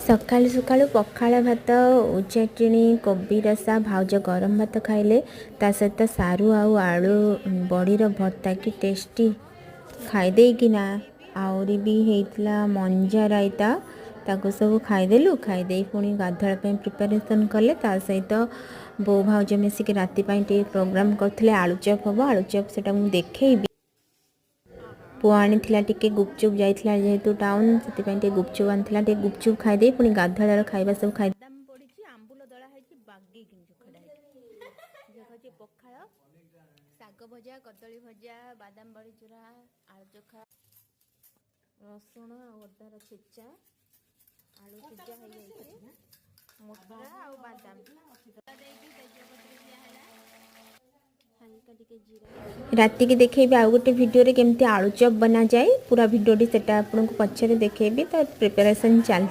सकाळु सकाळु पखाळ भात चटणी कोबी रसा भाउज गरम भात खाइले ता सहित सारू आउ आलू बड़ीर भर्ता कि टेस्टी खाईदे कि ना आउरी भी हेतला मंजा रायता ताको सब खाईदेलु खाईदे पुणी गाधुआ प्रिपरेसन कले ता सहित बो भाउज मिसिक राति टे प्रोग्राम करथिले आलू चप हम आलू चप सेटा मु देखैबी पुआ आनी टिके गुपचुप जाइथिला जेहेतु टाउन से गुपचुप आनी टे गुपचुप खाईदे पुणी गाधुआर खाଇବା सब खाई दाम पड़ी आंबुल दला है बागी खड़ा है पखाळ शाग भजा कदली भजा बादाम बड़ी चूरा आलू चोखा रसुण अदार छेचा आलू सिझा हो जाए मसला आ बादाम राति की देखेबी आउ गोटे वीडियो रे केमती आलू चॉप बना जाए पूरा वीडियोटी सेटा आपको पछरे देखेबी तो प्रिपरेशन चल